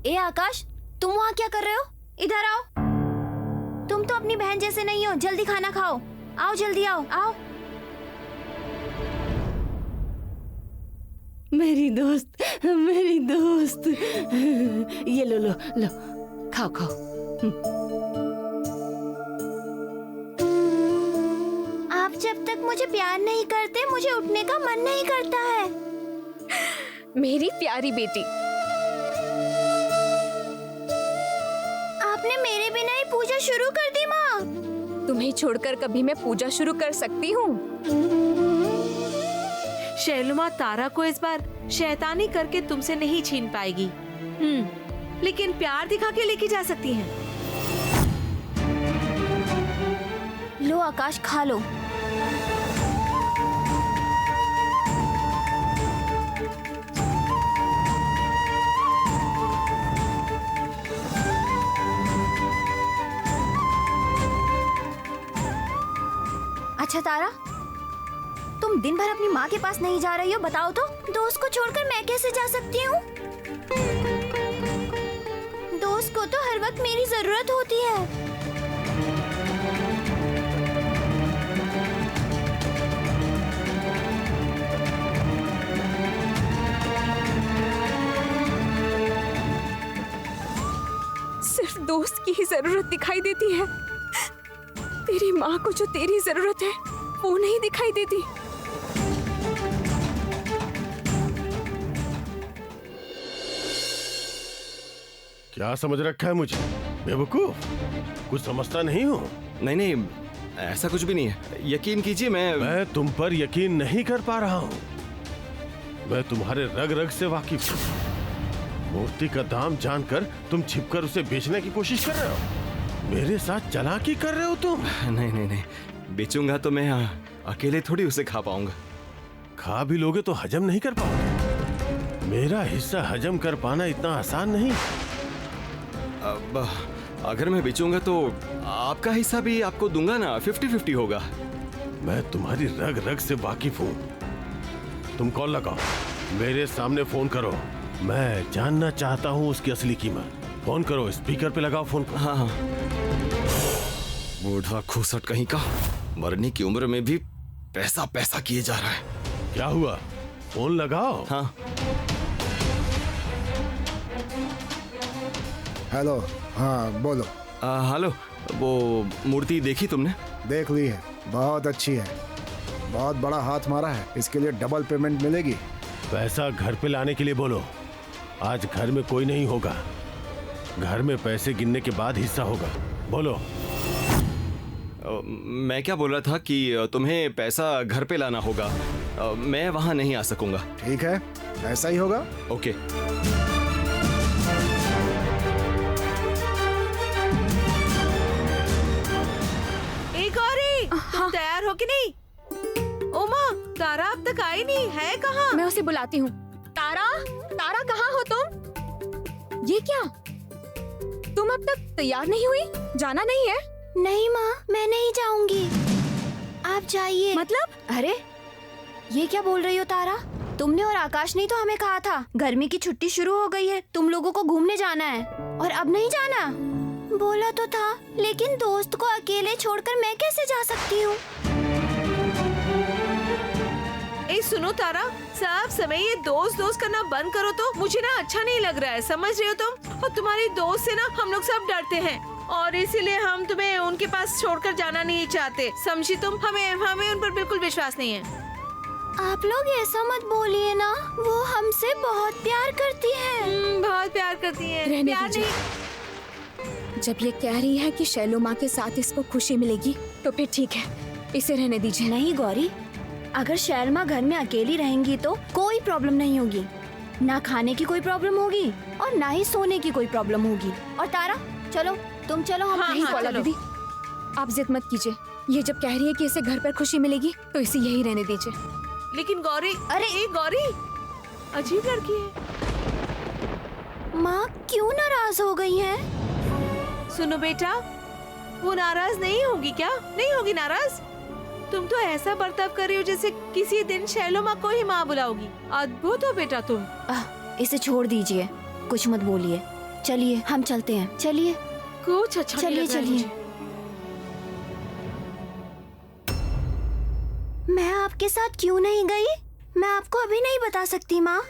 ए आकाश, तुम वहाँ क्या कर रहे हो? इधर आओ। तुम तो अपनी बहन जैसे नहीं हो। जल्दी खाना खाओ। आओ जल्दी आओ आओ। मेरी दोस्त, मेरी दोस्त। ये लो लो लो, खाओ खाओ। आप जब तक मुझे प्यार नहीं करते मुझे उठने का मन नहीं करता है। मेरी प्यारी बेटी, आपने मेरे बिना ही पूजा शुरू कर दी माँ। तुम्हें छोड़कर कभी मैं पूजा शुरू कर सकती हूँ? शैलुमा तारा को इस बार शैतानी करके तुमसे नहीं छीन पाएगी। लेकिन प्यार दिखा के लेके जा सकती हैं। लो आकाश, खा लो। अच्छा तारा, तुम दिन भर अपनी माँ के पास नहीं जा रही हो, बताओ तो। दोस्त को छोड़कर मैं कैसे जा सकती हूँ? दोस्त को तो हर वक्त मेरी जरूरत होती है। सिर्फ दोस्त की ही जरूरत दिखाई देती है। तेरी माँ को जो तेरी जरूरत है वो नहीं दिखाई देती। क्या समझ रखा है मुझे? बेवकूफ, कुछ समझता नहीं हूँ। नहीं नहीं, ऐसा कुछ भी नहीं है। यकीन कीजिए, मैं तुम पर यकीन नहीं कर पा रहा हूँ। मैं तुम्हारे रग रग से वाकिफ हूँ। मूर्ति का दाम जानकर तुम छिपकर उसे बेचने की कोशिश कर रहे हो। मेरे साथ चालाकी कर रहे हो तुम। नहीं नहीं नहीं, बेचूंगा तो मैं अकेले थोड़ी उसे खा पाऊंगा। खा भी लोगे तो हजम नहीं कर पाओगे। मेरा हिस्सा हजम कर पाना इतना आसान नहीं। अब अगर मैं बेचूंगा तो आपका हिस्सा भी आपको दूंगा ना, 50-50 होगा। मैं तुम्हारी रग रग से वाकिफ हूँ। तुम कॉल लगाओ, मेरे सामने फोन करो। मैं जानना चाहता हूँ उसकी असली कीमत। फोन करो, स्पीकर पे लगाओ फोन को। हाँ हाँ। बूढ़ा खूसट कहीं का, मरने की उम्र में भी पैसा पैसा किए जा रहा है। क्या हुआ? फोन लगाओ। हाँ। हेलो, हाँ बोलो। हेलो, वो मूर्ति देखी तुमने? देख ली है, बहुत अच्छी है। बहुत बड़ा हाथ मारा है, इसके लिए डबल पेमेंट मिलेगी। पैसा घर पे लाने के लिए बोलो। आज घर में कोई नहीं होगा। घर में पैसे गिनने के बाद हिस्सा होगा। बोलो। मैं क्या बोल रहा था कि तुम्हें पैसा घर पे लाना होगा। मैं वहां नहीं आ सकूंगा। ठीक है, ऐसा ही होगा। ओके। ए गौरी, तुम तैयार हो कि नहीं? ओमा, तारा अब तक आई नहीं है, कहाँ? मैं उसे बुलाती हूँ। तारा, तारा कहाँ हो तुम? ये क्या, तुम अब तक तैयार नहीं हुई? जाना नहीं है? नहीं माँ, मैं नहीं जाऊंगी। आप जाइए। मतलब? अरे ये क्या बोल रही हो तारा? तुमने और आकाश ने तो हमें कहा था गर्मी की छुट्टी शुरू हो गई है, तुम लोगों को घूमने जाना है, और अब नहीं जाना? बोला तो था, लेकिन दोस्त को अकेले छोड़कर मैं कैसे जा सकती हूँ? ए सुनो तारा, सब समय ये दोस्त दोस्त करना बंद करो तो मुझे ना अच्छा नहीं लग रहा है, समझ रहे हो तुम? और तुम्हारी दोस्त से ना हम लोग सब डरते हैं और इसीलिए हम तुम्हें उनके पास छोड़कर जाना नहीं चाहते, समझी तुम? हमें उन पर बिल्कुल विश्वास नहीं है। आप लोग ऐसा मत बोलिए ना, वो हमसे बहुत प्यार करती है। बहुत प्यार करती है। रहने प्यार दीजिए। नहीं। जब ये कह रही है कि शैलो माँ के साथ इसको खुशी मिलेगी तो फिर ठीक है, इसे रहने दीजिए। नहीं गौरी, अगर शैलमा घर में अकेली रहेंगी तो कोई प्रॉब्लम नहीं होगी। ना खाने की कोई प्रॉब्लम होगी और ना ही सोने की कोई प्रॉब्लम होगी। और तारा चलो, तुम चलो, हम हाँ, नहीं हाँ, बोला चलो। दीदी, आप जिद मत कीजिए। ये जब कह रही है कि इसे घर पर खुशी मिलेगी तो इसे यही रहने दीजिए। लेकिन गौरी, अरे ए गौरी, अजीब लड़की है। माँ क्यों नाराज हो गई हैं? सुनो बेटा, वो नाराज नहीं होगी क्या? नहीं होगी नाराज। तुम तो ऐसा बर्ताव कर रही हो जैसे किसी दिन शैलो माँ को ही माँ बुलाओगी। अद्भुत हो बेटा तुम। इसे छोड़ दीजिए, कुछ मत बोलिए। चलिए हम चलते हैं, चलिए कुछ अच्छा नहीं चलिए लग रहा है चलिए। मुझे। मैं आपके साथ क्यों नहीं गई, मैं आपको अभी नहीं बता सकती माँ।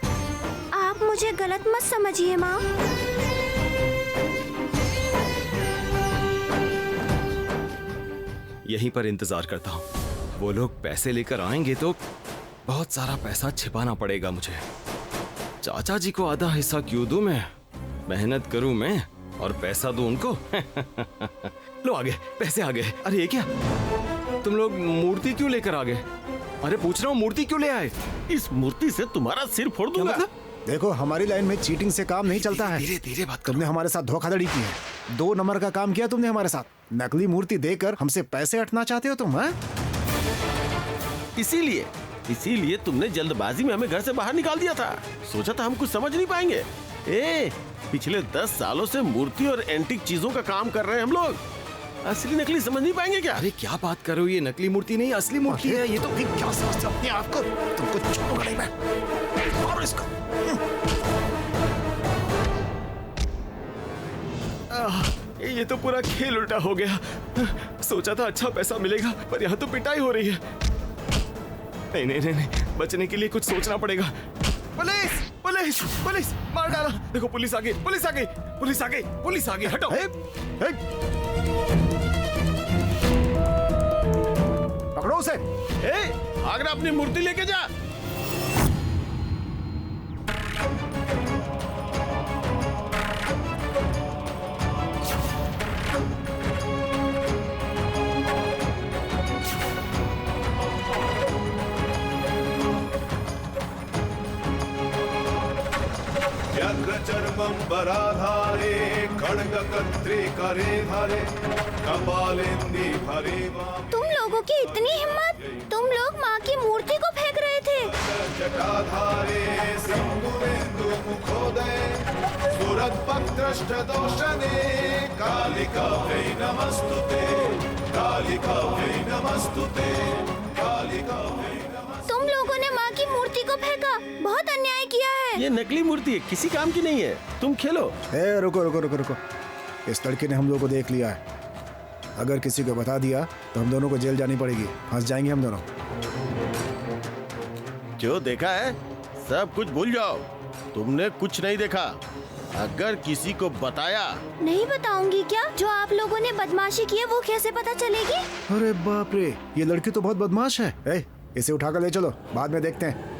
आप मुझे गलत मत समझिए माँ। यहीं पर इंतजार करता हूँ। वो लोग पैसे लेकर आएंगे तो बहुत सारा पैसा छिपाना पड़ेगा मुझे। चाचा जी को आधा हिस्सा क्यों दूं मैं? मेहनत करूं मैं और पैसा दूं उनको। लो आ गए, पैसे आ गए। अरे ये क्या, तुम लोग मूर्ति क्यों लेकर आ गए? अरे पूछ रहा हूँ, मूर्ति क्यों ले आए? इस मूर्ति से तुम्हारा सिर फोड़ क्या दूंगा। मतलब? देखो हमारी लाइन में चीटिंग से काम नहीं चलता है। धीरे धीरे बात करो। तुमने हमारे साथ धोखाधड़ी की है, 2 नंबर का काम किया तुमने हमारे साथ। नकली मूर्ति देकर हमसे पैसे हटना चाहते हो तुम? इसीलिए तुमने जल्दबाजी में हमें घर से बाहर निकाल दिया था। सोचा था हम कुछ समझ नहीं पाएंगे। पिछले 10 सालों से मूर्ति और एंटीक चीजों का काम कर रहे हैं हम लोग। असली नकली समझ नहीं पाएंगे क्या? अरे क्या बात कर रहे हो, ये नकली मूर्ति नहीं असली मूर्ति है ये तो। क्या समझते हो अपने आप को? तुमको छोड़ूंगा नहीं मैं। मारो इसको। ये तो पूरा खेल उल्टा हो गया। सोचा था अच्छा पैसा मिलेगा, पर यहाँ तो पिटाई हो रही है। नहीं नहीं नहीं, नहीं। बचने के लिए कुछ सोचना पड़ेगा। पुलिस पुलिस पुलिस, मार डाला। देखो पुलिस आ गई, पुलिस आ गई, पुलिस आ गई, पुलिस आ गई। हटो। पकड़ो उसे। आगरा अपनी मूर्ति लेके जा। चर्मंबराधारे खड्गकर्त्री करे धारे कपालेंदी भरे वामे तुम लोगों की इतनी हिम्मत, तुम लोग माँ की मूर्ति को फेंक रहे थे। जटाधारे सिंदूरेन्दु मुखोदय सुरद्भक्त्रष्ट दोषने कालिका वै नमस्तुते, कालिका वै नमस्तुते, कालिका वै नमस्तुते। तुम लोगों ने माँ की मूर्ति को फेंका, बहुत अन्याय किया है। ये नकली मूर्ति है, किसी काम की नहीं है। तुम खेलो। रुको रुको रुको रुको। इस लड़के ने हम लोग को देख लिया है। अगर किसी को बता दिया तो हम दोनों को जेल जानी पड़ेगी, फंस जाएंगे हम दोनों। जो देखा है सब कुछ भूल जाओ। तुमने कुछ नहीं देखा। अगर किसी को बताया। नहीं बताऊंगी क्या? जो आप लोगों ने बदमाशी की है वो कैसे पता चलेगी? अरे बाप रे, ये लड़की तो बहुत बदमाश है। इसे उठाकर ले चलो, बाद में देखते हैं।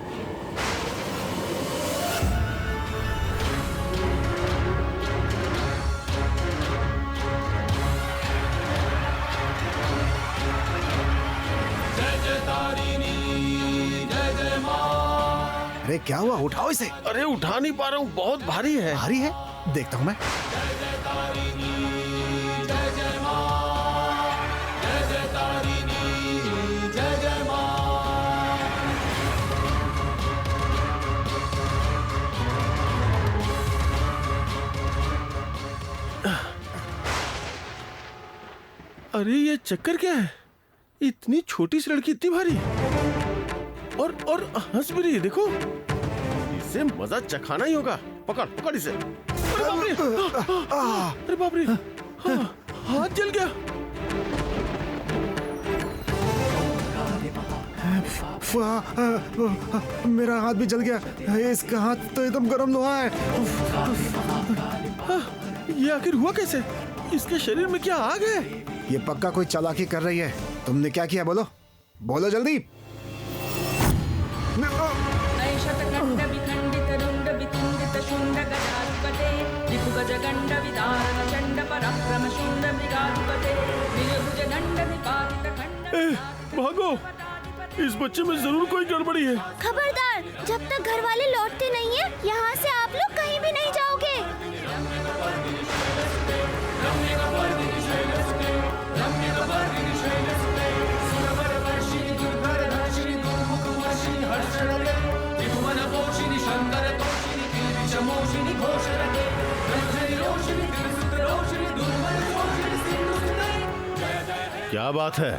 अरे क्या हुआ, उठाओ इसे। अरे उठा नहीं पा रहा हूँ, बहुत भारी है। भारी है, देखता हूँ मैं। अरे ये चक्कर क्या है? इतनी छोटी सी लड़की इतनी भारी और हंस भी रही है। देखो, इसे मजा चखाना ही होगा। पकड़ पकड़ इसे। अरे बाप रे, हाथ जल गया। मेरा हाथ भी जल गया। इसका हाथ तो एकदम गर्म लोहा है। ये आखिर हुआ कैसे? इसके शरीर में क्या आग है? ये पक्का कोई चालाकी कर रही है। तुमने क्या किया, बोलो बोलो जल्दी। भागो, इस बच्चे में जरूर कोई गड़बड़ी है। खबरदार, जब तक घर वाले लौटते नहीं है यहाँ से आप लोग कहीं भी नहीं जाओगे। क्या बात है?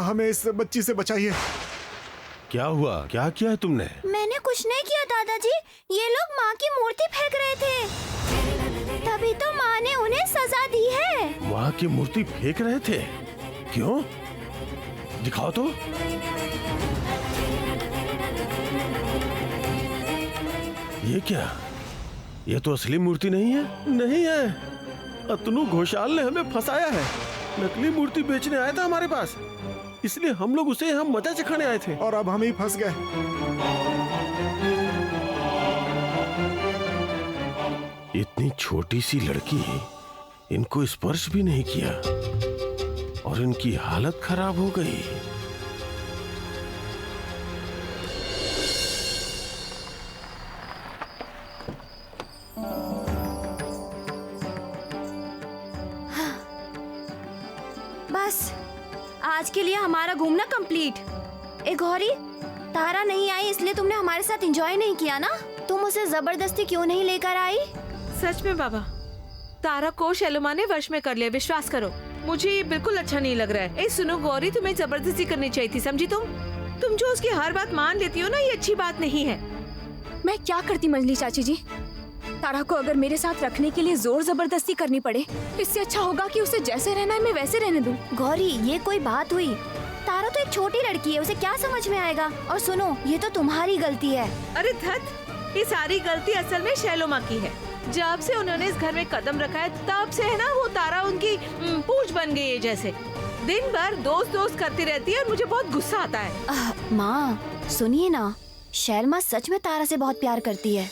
हमें इस बच्ची से बचाइए। क्या हुआ? क्या किया है तुमने? मैंने कुछ नहीं किया दादाजी, ये लोग माँ की मूर्ति फेंक रहे थे, तभी तो माँ ने उन्हें सजा दी है। माँ की मूर्ति फेंक रहे थे? क्यों? दिखाओ तो। ये क्या? ये तो असली मूर्ति नहीं है। नहीं है, अतनु घोषाल ने हमें फंसाया है। नकली मूर्ति बेचने आया था हमारे पास, इसलिए हम लोग उसे हम मजा चखाने आए थे। और अब हम ही फंस गए। इतनी छोटी सी लड़की इनको स्पर्श भी नहीं किया और इनकी हालत खराब हो गई। बस आज के लिए हमारा घूमना कंप्लीट। ए गौरी, तारा नहीं आई इसलिए तुमने हमारे साथ एंजॉय नहीं किया ना? तुम उसे जबरदस्ती क्यों नहीं लेकर आई? सच में बाबा, तारा को शैलोमा ने वश में कर लिया, विश्वास करो। मुझे ये बिल्कुल अच्छा नहीं लग रहा है। ए सुनो गौरी, तुम्हें जबरदस्ती करनी चाहिए थी, समझी? तुम जो उसकी हर बात मान लेती हो ना, ये अच्छी बात नहीं है। मैं क्या करती मंजली चाची जी? तारा को अगर मेरे साथ रखने के लिए जोर जबरदस्ती करनी पड़े, इससे अच्छा होगा कि उसे जैसे रहना है मैं वैसे रहने दूं। गौरी, ये कोई बात हुई? तारा तो एक छोटी लड़की है, उसे क्या समझ में आएगा? और सुनो, ये तो तुम्हारी गलती है। अरे धत, ये सारी गलती असल में शैलोमा की है। जब से उन्होंने इस घर में कदम रखा है तब से है ना, वो तारा उनकी पूंछ बन गई है। जैसे दिन भर दोस्त दोस्त करती रहती है और मुझे बहुत गुस्सा आता है। माँ सुनिए ना, शैलमा सच में तारा से बहुत प्यार करती है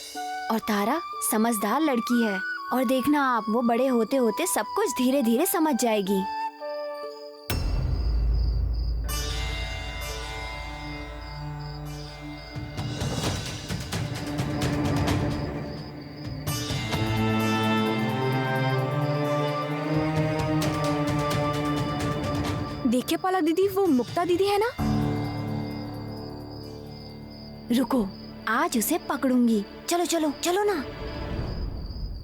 और तारा समझदार लड़की है। और देखना आप, वो बड़े होते होते सब कुछ धीरे धीरे समझ जाएगी। देखिए पाला दीदी, वो मुक्ता दीदी है ना? रुको, आज उसे पकड़ूंगी। चलो चलो चलो ना।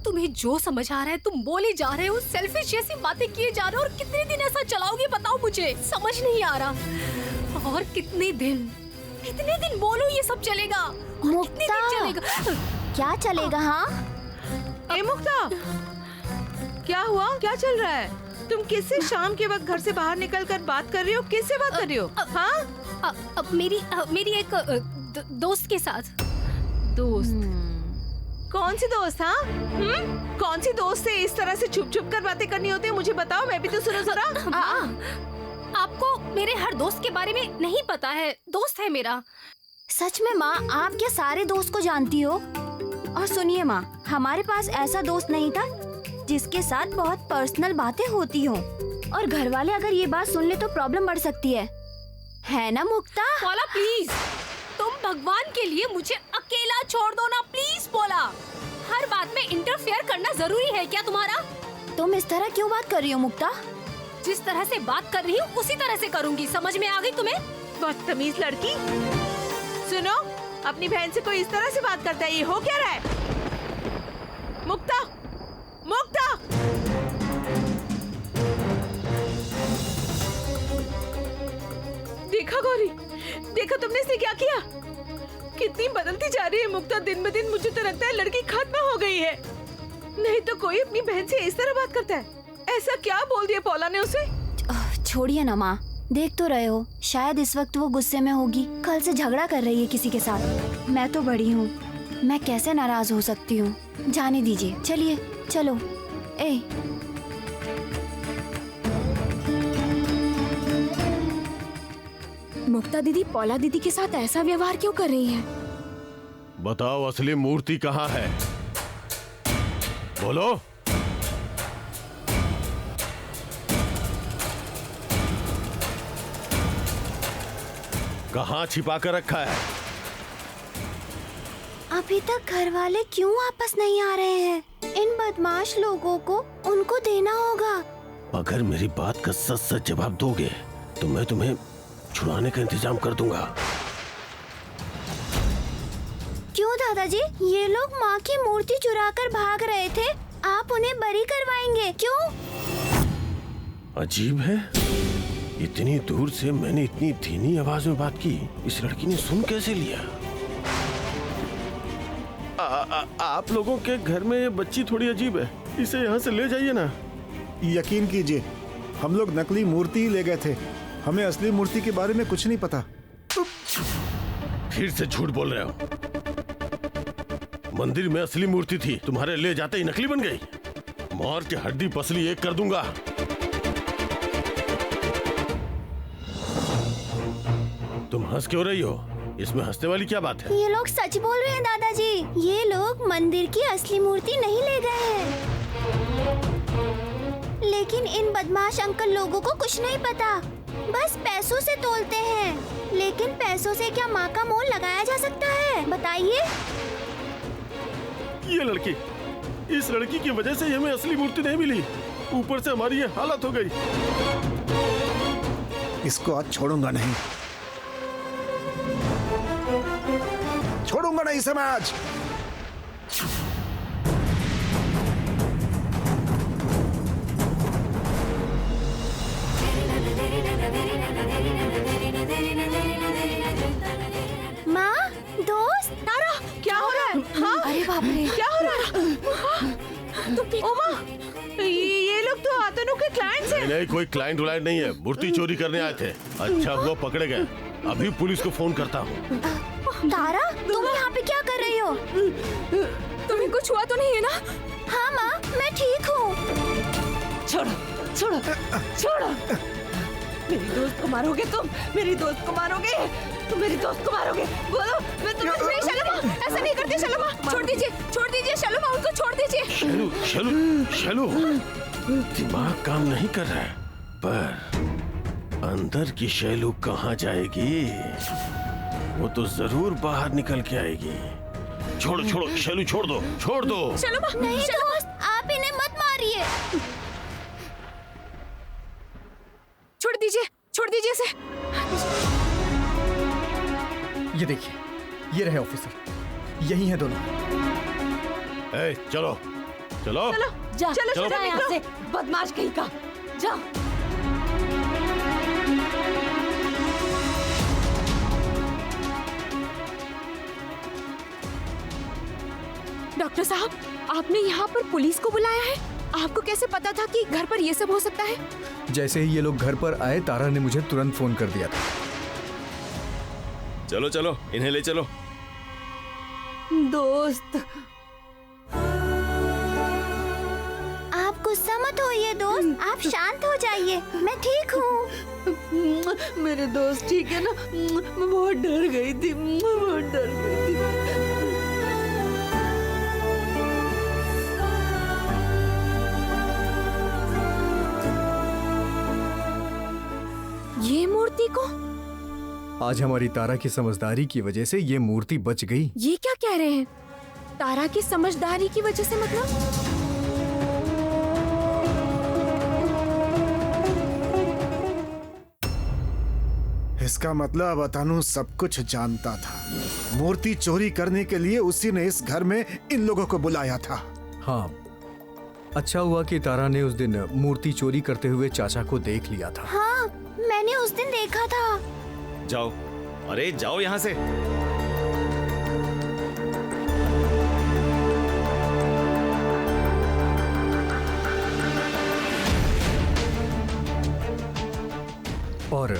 तुम्हें जो समझ आ रहा है तुम बोले जा रहे हो, सेल्फिश जैसी बातें किए जा रहे हो। और कितने दिन ऐसा चलाओगे बताओ, मुझे समझ नहीं आ रहा। और कितने दिन बोलो ये सब चलेगा? कितने दिन चलेगा? क्या चलेगा? हाँ ए मुक्ता, क्या हुआ? क्या चल रहा है? तुम किससे शाम के वक्त घर से बाहर निकलकर बात कर रही हो? किससे बात कर रही हो? हाँ, मेरी एक दोस्त के साथ। दोस्त? कौन सी दोस्त? हाँ, कौन सी दोस्त से इस तरह से छुप छुप कर बातें करनी होती है? मुझे बताओ, मैं भी तो सुनो जरा। आपको मेरे हर दोस्त के बारे में नहीं पता है? दोस्त है मेरा। सच में माँ, आप क्या सारे दोस्त को जानती हो? और सुनिए माँ, हमारे पास ऐसा दोस्त नहीं था जिसके साथ बहुत पर्सनल बातें होती हो। और घर वाले अगर ये बात सुन ले तो प्रॉब्लम बढ़ सकती है ना मुक्ता? पोला प्लीज, तुम भगवान के लिए मुझे अकेला छोड़ दो ना प्लीज। पोला, हर बात में इंटरफेयर करना जरूरी है क्या तुम्हारा? तुम इस तरह क्यों बात कर रही हो मुक्ता? जिस तरह से बात कर रही हूँ उसी तरह से करूँगी। समझ में आ गई तुम्हें? बदतमीज लड़की। सुनो, अपनी बहन से कोई इस तरह से बात करता है, ये हो क्या रहा है? मुक्ता, मुक्ता! देखा गौरी, देखा तुमने इसने क्या किया? कितनी बदलती जा रही है मुक्ता दिन ब दिन। मुझे तो लगता है लड़की खत्म हो गई है। नहीं तो कोई अपनी बहन से इस तरह बात करता है? ऐसा क्या बोल दिया पौला ने उसे? छोड़िए ना माँ, देख तो रहे हो, शायद इस वक्त वो गुस्से में होगी। कल से झगड़ा कर रही है किसी के साथ। मैं तो बड़ी हूँ, मैं कैसे नाराज हो सकती हूँ? जाने दीजिए, चलिए चलो। ए मुक्ता दीदी पौला दीदी के साथ ऐसा व्यवहार क्यों कर रही है? बताओ, असली मूर्ति कहाँ है? बोलो। कहाँ छिपा कर रखा है? अभी तक घर वाले क्यों वापस नहीं आ रहे हैं? इन बदमाश लोगों को उनको देना होगा। अगर मेरी बात का सच सच जवाब दोगे तो मैं तुम्हें छुड़ाने का इंतजाम कर दूंगा। क्यों दादाजी? ये लोग माँ की मूर्ति चुराकर भाग रहे थे, आप उन्हें बरी करवाएंगे क्यों? अजीब है, इतनी दूर से मैंने इतनी धीमी आवाज में बात की, इस लड़की ने सुन कैसे लिया? आप लोगों के घर में ये बच्ची थोड़ी अजीब है, इसे यहाँ से ले जाइए ना। यकीन कीजिए, हम लोग नकली मूर्ति ही ले गए थे, हमें असली मूर्ति के बारे में कुछ नहीं पता। फिर से झूठ बोल रहे हो। मंदिर में असली मूर्ति थी, तुम्हारे ले जाते ही नकली बन गई। मार के हड्डी पसली एक कर दूंगा। तुम हंस क्यों रही हो? इसमें हंसने वाली क्या बात है? ये लोग सच बोल रहे हैं दादाजी। ये लोग मंदिर की असली मूर्ति नहीं ले गए हैं, लेकिन इन बदमाश अंकल लोगों को कुछ नहीं पता, बस पैसों से तोलते हैं। लेकिन पैसों से क्या माँ का मोल लगाया जा सकता है, बताइए? ये लड़की, इस लड़की की वजह से हमें असली मूर्ति नहीं मिली, ऊपर से हमारी ये हालत हो गई। इसको आज छोड़ूंगा नहीं, छोड़ूंगा नहीं इसे मैं आज। माँ, दोस्त, तारा, क्या हो रहा है? हाँ? अरे बाप रे, क्या हो रहा है? ओमा, ये लोग तो अतनु के क्लाइंट्स हैं। नहीं, कोई क्लाइंट व्लाइंट नहीं है, मूर्ति चोरी करने आए थे। अच्छा हुआ पकड़े गए, अभी पुलिस को फोन करता हूँ। तारा, तुम यहाँ पे क्या कर रही हो? तुम्हें कुछ हुआ तो नहीं है ना? हाँ माँ, मैं ठीक हूँ। छोड़ो छोड़ो छोड़ो, मेरी दोस्त को मारोगे तुम? मेरी दोस्त को मारोगे तुम? मेरी दोस्त को मारोगे? बोलो, मैं तुम्हें नहीं शैलमा, ऐसा नहीं करती शैलमा, छोड़ दीजिए शैलमा, उनको छोड़ दीजिए। शैलू, शैलू, शैलू, दिमाग काम नहीं कर रहा है, पर अंदर की शैलू कहाँ जाएगी? वो तो जरूर बाहर निकल के आएगी। छोड़ो छोड़ो शैलू, छोड़ दो, छोड़ दो। शैलमा, नहीं दोस्त, आप इन्हें मत मारिए। छोड़ दीजिए इसे। ये देखिए, ये रहे ऑफिसर, यही हैं दोनों। ए, चलो चलो जा, चलो। जा यहाँ से, बदमाश कहीं का, जा। डॉक्टर साहब, आपने यहाँ पर पुलिस को बुलाया है? आपको कैसे पता था कि घर पर ये सब हो सकता है? जैसे ही ये लोग घर पर आए, तारा ने मुझे तुरंत फोन कर दिया था। चलो चलो, इन्हें ले चलो। दोस्त, आप गुस्सा मत होइए दोस्त, आप शांत हो जाइए, मैं ठीक हूँ। मेरे दोस्त ठीक है ना? मैं बहुत डर गई थी, बहुत डर गई थी। ये मूर्ति को? आज हमारी तारा की समझदारी की वजह से ये मूर्ति बच गई। ये क्या कह रहे हैं? तारा की समझदारी की वजह से मतलब? इसका मतलब अतनु सब कुछ जानता था। मूर्ति चोरी करने के लिए उसी ने इस घर में इन लोगों को बुलाया था। हाँ, अच्छा हुआ कि तारा ने उस दिन मूर्ति चोरी करते हुए चाचा को देख लिया था। हाँ, मैंने उस दिन देखा था। जाओ, अरे जाओ यहाँ से। और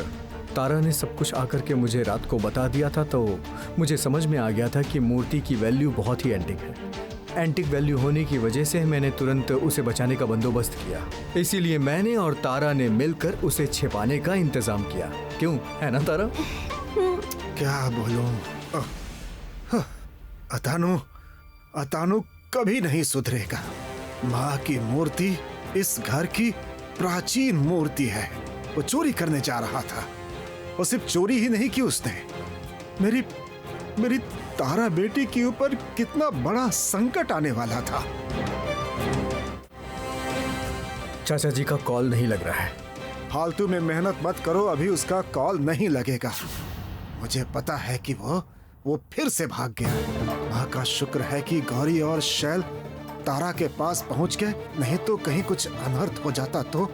तारा ने सब कुछ आकर के मुझे रात को बता दिया था, तो मुझे समझ में आ गया था कि मूर्ति की वैल्यू बहुत ही एंटिक है। एंटिक वैल्यू होने की वजह से मैंने तुरंत उसे बचाने का बंदोबस्त किया। इसीलिए मैंने और तारा ने मिलकर उसे छिपाने का इंतजाम किया। क्यों, है ना तारा? क्या बोलूं? अतनु कभी नहीं सुधरेगा। माँ की मूर्ति इस घर की प्राचीन मूर्ति है। वो चोरी करने जा रहा था। वो सिर्फ चोरी ही नहीं की उसने, मेरी तारा बेटी के ऊपर कितना बड़ा संकट आने वाला था। चाचा जी का कॉल नहीं लग रहा है। फालतू में मेहनत मत करो, अभी उसका कॉल नहीं लगेगा। मुझे पता है कि वो फिर से भाग गया। माँ का शुक्र है कि गौरी और शैल तारा के पास पहुंच गए, नहीं तो कहीं कुछ अनर्थ हो जाता तो।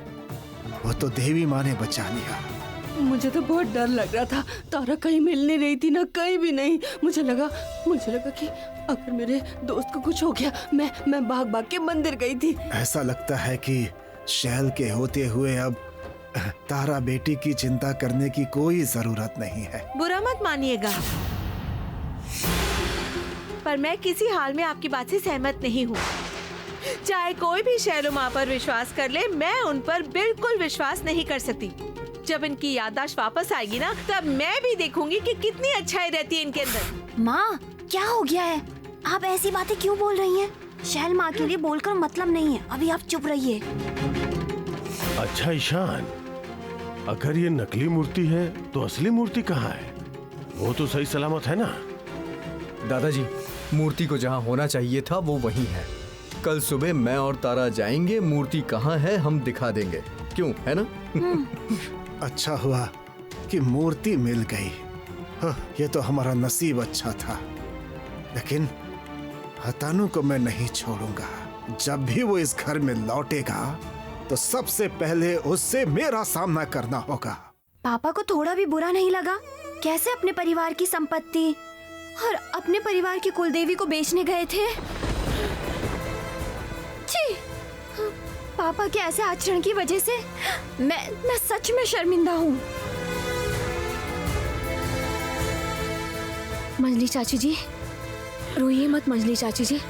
वो तो देवी माँ ने बचा लिया। मुझे तो बहुत डर लग रहा था। तारा कहीं मिल नहीं रही थी ना, कहीं भी नहीं। मुझे लगा कि अगर मेरे दोस्त को कुछ हो गया, मैं भाग भाग के मंदिर गई थी। ऐसा लगता है कि शैल के होते हुए अब तारा बेटी की चिंता करने की कोई जरूरत नहीं है। बुरा मत मानिएगा, पर मैं किसी हाल में आपकी बात से सहमत नहीं हूँ। चाहे कोई भी शैलो माँ पर विश्वास कर ले, मैं उन पर बिल्कुल विश्वास नहीं कर सकती। जब इनकी याददाश्त वापस आएगी ना, तब मैं भी देखूंगी कि कितनी अच्छाई रहती है इनके अंदर। माँ, क्या हो गया है? आप ऐसी बातें क्यों बोल रही हैं? शैल माँ के लिए बोलकर मतलब नहीं है। अभी आप चुप रहिए। अच्छा ईशान, अगर ये नकली मूर्ति है तो असली मूर्ति कहाँ है? वो तो सही सलामत है ना? दादाजी, मूर्ति को जहाँ होना चाहिए था वो वहीं है। कल सुबह मैं और तारा जाएंगे, मूर्ति कहाँ है हम दिखा देंगे। क्यों, है ना? अच्छा हुआ कि मूर्ति मिल गई। ये तो हमारा नसीब अच्छा था। लेकिन हतानु को मैं नहीं छोड़ूंगा। जब भी वो इस घर में लौटेगा तो सबसे पहले उससे मेरा सामना करना होगा। पापा को थोड़ा भी बुरा नहीं लगा? कैसे अपने परिवार की संपत्ति और अपने परिवार की कुलदेवी को बेचने गए थे? छी! पापा के ऐसे आचरण की वजह से मैं सच में शर्मिंदा हूँ। मंजली चाची जी, रोइए मत मंजली चाची जी।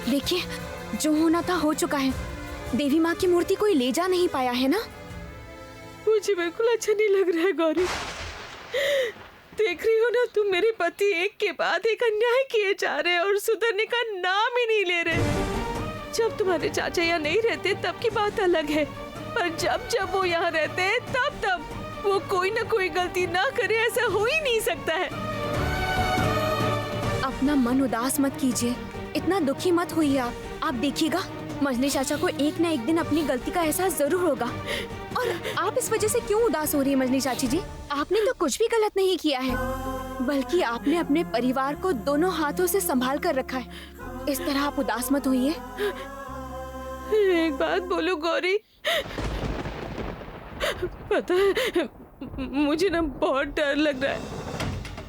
देखिए, जो होना था हो चुका है। देवी माँ की मूर्ति कोई ले जा नहीं पाया है ना? मुझे बिल्कुल अच्छा नहीं लग रहा है गौरी। देख रही हो ना, तुम मेरे पति एक के बाद एक अन्याय किए जा रहे और सुधरने का नाम ही नहीं ले रहे। जब तुम्हारे चाचा यहाँ नहीं रहते तब की बात अलग है, पर जब जब वो यहाँ रहते हैं तब वो कोई ना कोई गलती ना करे, ऐसा हो ही नहीं सकता है। अपना मन उदास मत कीजिए, इतना दुखी मत होइए आप देखिएगा, मंजली चाचा को एक ना एक दिन अपनी गलती का एहसास जरूर होगा। और आप इस वजह से क्यों उदास हो रही है मंजली चाची जी? आपने तो कुछ भी गलत नहीं किया है, बल्कि आपने अपने परिवार को दोनों हाथों से संभाल कर रखा है। इस तरह आप उदास मत होइए। एक बात बोलो गौरी, पता है मुझे ना बहुत डर लग रहा है।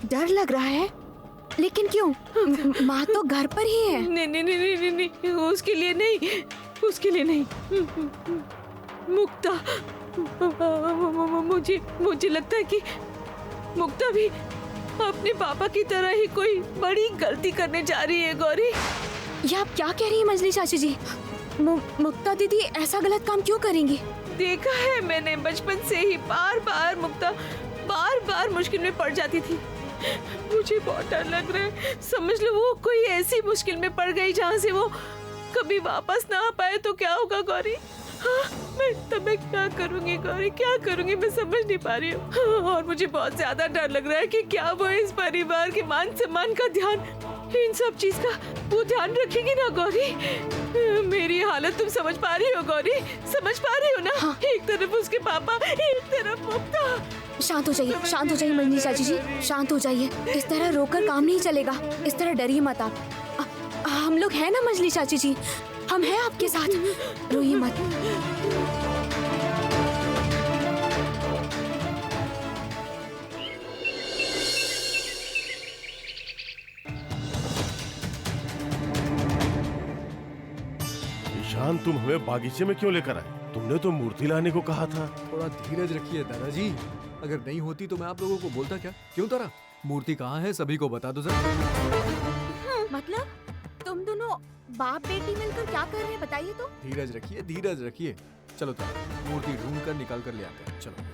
डर लग रहा है? लेकिन क्यों? माँ तो घर पर ही है। नहीं, उसके लिए नहीं। मुक्ता, मुझे लगता है कि मुक्ता भी अपने पापा की तरह ही कोई बड़ी गलती करने जा रही है गौरी। ये आप क्या कह रही हैं मंजली चाची जी? मुक्ता दीदी ऐसा गलत काम क्यों करेंगी? देखा है मैंने, बचपन से ही मुक्ता बार बार मुश्किल में पड़ जाती थी। मुझे बहुत डर लग रहा है। समझ लो वो कोई ऐसी मुश्किल में पड़ गई जहाँ से वो कभी वापस ना आ पाए तो क्या होगा गौरी? हाँ, मैं क्या करूँगी गौरी, क्या करूँगी मैं समझ नहीं पा रही हूँ। और मुझे बहुत ज्यादा डर लग रहा है कि क्या वो इस परिवार के मान सम्मान का ध्यान, इन सब चीज का वो ध्यान रखेगी ना गौरी? मेरी हालत तुम समझ पा रही हो गौरी? समझ पा रही हो ना? हाँ। एक तरफ उसके पापा, एक तरफ मुक्ता। शांत हो जाइए मंजली चाची जी, शांत हो जाइए। इस तरह रोकर काम नहीं चलेगा, इस तरह डरिए मत आप। हम लोग हैं ना मंजली चाची जी, हम हैं आपके साथ, रोइए मत। ईशान, तुम हमें बागीचे में क्यों लेकर आए? तुमने तो मूर्ति लाने को कहा था। थोड़ा धीरज रखिए दादाजी, अगर नहीं होती तो मैं आप लोगों को बोलता क्या? क्यों तारा, मूर्ति कहाँ है सभी को बता दो जरा। मतलब तुम दोनों बाप बेटी मिलकर क्या कर रहे हैं बताइए तो? धीरज रखिए। चलो तारा, मूर्ति ढूंढ कर निकाल कर ले आते हैं, चलो।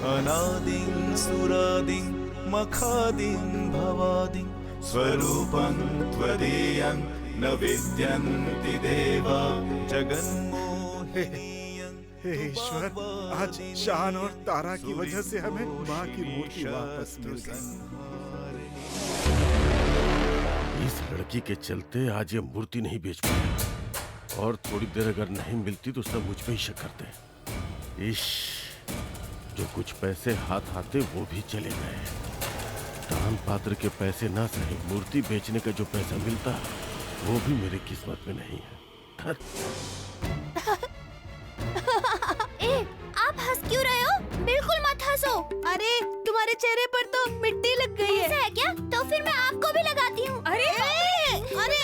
अनादिं सुरादिं मखादिं भवादिं स्वरूपं त्वदीयं न विद्यन्ति देवा जगन्मोहिनीयं हे ईश्वर, आज शान और तारा की वजह से हमें माँ की मूर्ति वापस मिल गई। इस लड़की के चलते आज ये मूर्ति नहीं बेच पाए, और थोड़ी देर अगर नहीं मिलती तो सब मुझ पे ही शक करते। इश, जो कुछ पैसे हाथ आते वो भी चले गए। दान पात्र के पैसे ना सही, मूर्ति बेचने का जो पैसा मिलता वो भी मेरी किस्मत में नहीं है। ए, आप हंस क्यों रहे हो? बिल्कुल मत हंसो। अरे तुम्हारे चेहरे पर तो मिट्टी लग गई है। ऐसा है क्या? तो फिर मैं आपको भी लगाती हूँ। अरे अरे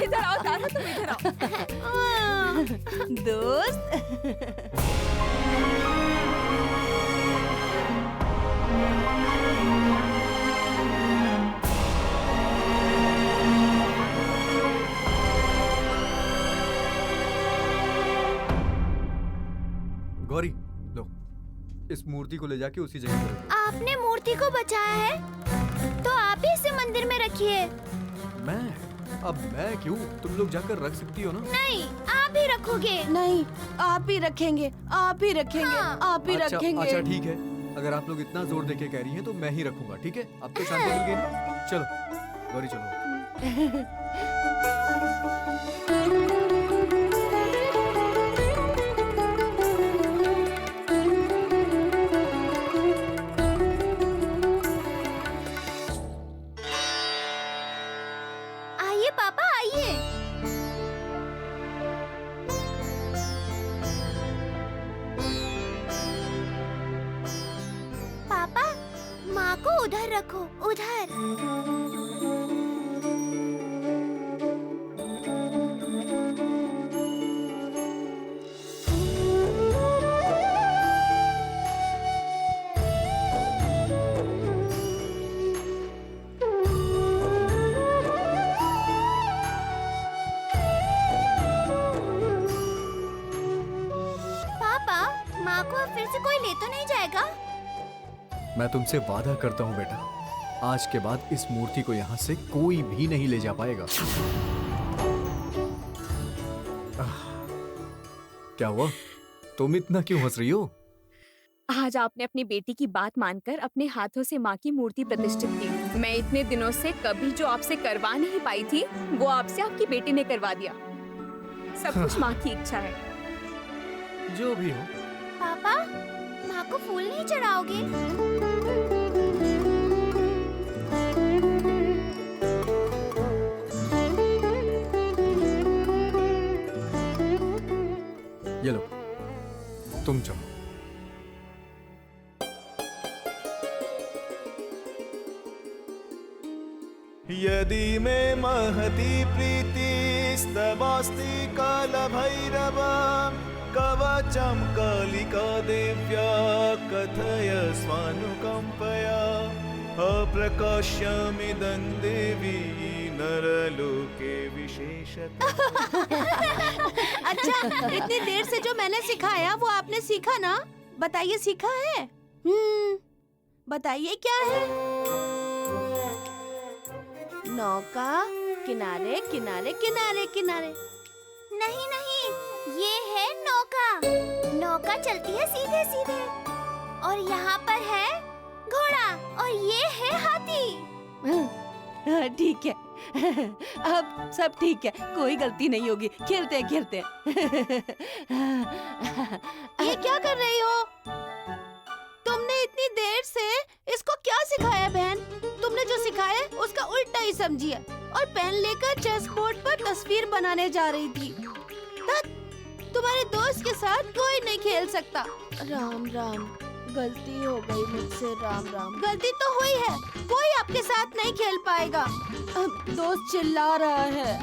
इधर आओ तारा, तुम इधर आओ। दोस्त गौरी, लो इस मूर्ति को ले जाके उसी जगह पर रखो। आपने मूर्ति को बचाया है तो आप ही इसे मंदिर में रखिए। अब मैं क्यों? तुम लोग जाकर रख सकती हो ना। नहीं, आप ही रखोगे। नहीं, आप ही रखेंगे, आप ही रखेंगे, हाँ। आप ही रखेंगे। अच्छा ठीक है, अगर आप लोग इतना जोर देके कह रही हैं तो मैं ही रखूंगा। ठीक है, अब तो शांति मिल गई ना। चलो गौरी, चलो। आइए पापा, आइए। पापा, माँ को उधर रखो, उधर। पापा, माँ को अब फिर से कोई ले तो नहीं जाएगा? मैं तुमसे वादा करता हूँ बेटा, आज के बाद इस मूर्ति को यहाँ से कोई भी नहीं ले जा पाएगा। क्या हुआ? तुम इतना क्यों हंस रही हो? आज आपने अपनी बेटी की बात मानकर अपने हाथों से माँ की मूर्ति प्रतिष्ठित की। मैं इतने दिनों से कभी जो आपसे करवा नहीं पाई थी, वो आपसे आपकी बेटी ने करवा दिया। सब कुछ माँ की इच्छा है। जो भी हो। पापा, माँ को फूल नहीं चढ़ाओगे? ये लो, तुम चलो। यदि मे महती प्रीतिस्तवास्ति कालभैरव कवचं कालिका देव्या कथय स्वानुकम्पया अप्रकाश्यमिदं देवी नरलोके विशेषतः। अच्छा, इतनी देर से जो मैंने सिखाया वो आपने सीखा ना? बताइए, सीखा है? बताइए क्या है? नौका किनारे किनारे किनारे किनारे। नहीं नहीं, ये है नौका। नौका चलती है सीधे सीधे, और यहाँ पर है घोड़ा, और ये है हाथी। ठीक है, अब सब ठीक है, कोई गलती नहीं होगी। खेलते हैं खेलते हैं। ये क्या कर रही हो? तुमने इतनी देर से इसको क्या सिखाया बहन? तुमने जो सिखाया उसका उल्टा ही समझिए, और पेन लेकर चेस बोर्ड पर तस्वीर बनाने जा रही थी। तुम्हारे दोस्त के साथ कोई नहीं खेल सकता। राम राम, गलती हो गई मुझसे। राम राम, गलती तो हुई है, कोई आपके साथ नहीं खेल पाएगा। दोस्त चिल्ला रहा है।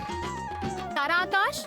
तारा, आकाश,